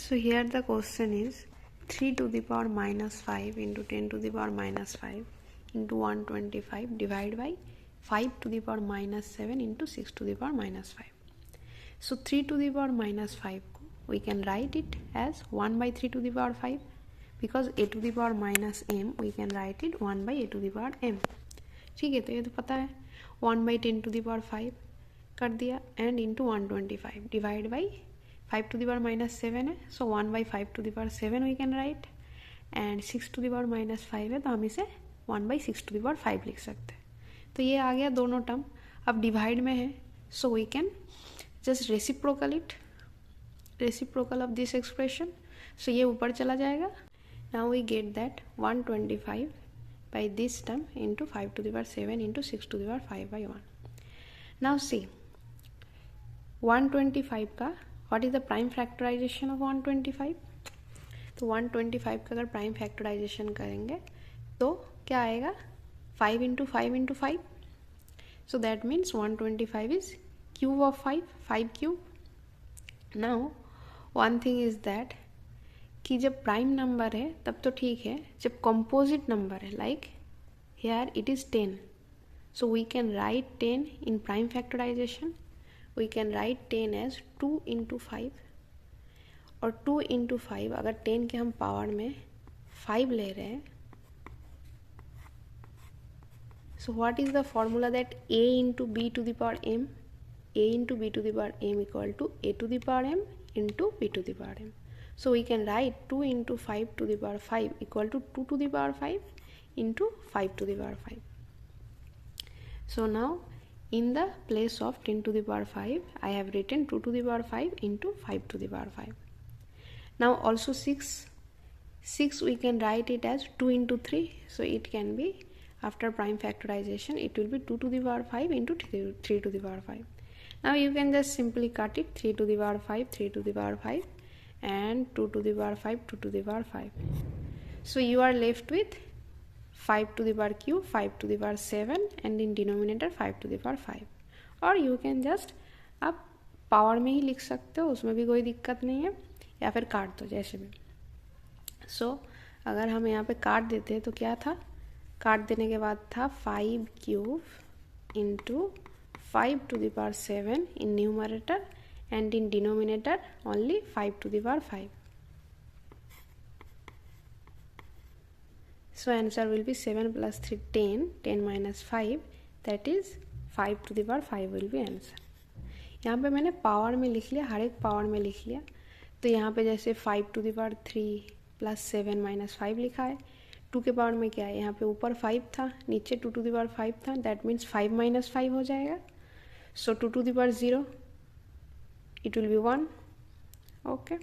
So here the question is 3 to the power minus 5 into 10 to the power minus 5 into 125 divided by 5 to the power minus 7 into 6 to the power minus 5. So 3 to the power minus 5 we can write it as 1 by 3 to the power 5, because a to the power minus m we can write it 1 by a to the power m. ठीक है, तो ये तो पता है 1 by 10 to the power 5 कर दिया and into 125 divide by 5 to the power minus 7 है, so 1 by 5 to the power 7 we can write, and 6 to the power minus 5 है तो हम इसे 1 by 6 to the power 5 लिख सकते हैं. तो ये आ गया दोनों टर्म. अब डिवाइड में है so we can just reciprocal of this expression. So ये ऊपर चला जाएगा. Now we get that 125 by this term into 5 to the power 7 into 6 to the power 5 by 1. Now see 125 का what is the prime factorization of 125? तो 125 का अगर prime factorisation करेंगे तो क्या आएगा 5 into 5 into 5. So that means 125 is cube of 5 cube. Now one thing is that कि जब प्राइम नंबर है तब तो ठीक है, जब कंपोजिट नंबर है like here it is 10, so we can write 10 in prime factorization. We can write 10 as 2 into 5, और 2 into 5 अगर 10 के हम पावर में 5 ले रहे हैं, so what is the formula that a into b to the power m, a into b to the power m equal to a to the power m into b to the power m. So we can write 2 into 5 to the power 5 equal to 2 to the power 5 into 5 to the power 5. So now in the place of 10 to the power 5 I have written 2 to the power 5 into 5 to the power 5. Now also 6 we can write it as 2 into 3, so it can be after prime factorization it will be 2 to the power 5 into 3 to the power 5. Now you can just simply cut it, 3 to the power 5, 3 to the power 5 and 2 to the power 5, 2 to the power 5. So you are left with 5 to the power cube, 5 to the power 7 and in denominator 5 to the power 5. और you can just आप power में ही लिख सकते हो, उसमें भी कोई दिक्कत नहीं है, या फिर काट दो जैसे भी. सो अगर हम यहाँ पे काट देते हैं तो क्या था, काट देने के बाद था 5 cube into 5 to the power 7 in numerator and in denominator only 5 to the power 5. So answer will be 7 plus 3 10 minus 5, that is 5 to the power 5 will be answer. यहाँ पे मैंने पावर में लिख लिया, हर एक पावर में लिख लिया. तो यहाँ पे जैसे 5 to the power 3 plus 7 minus 5 लिखा है. 2 के पावर में क्या है, यहाँ पे ऊपर 5 था, नीचे 2 to the power 5 था, that means 5 minus 5 हो जाएगा. So 2 to the power 0 it will be 1. Okay.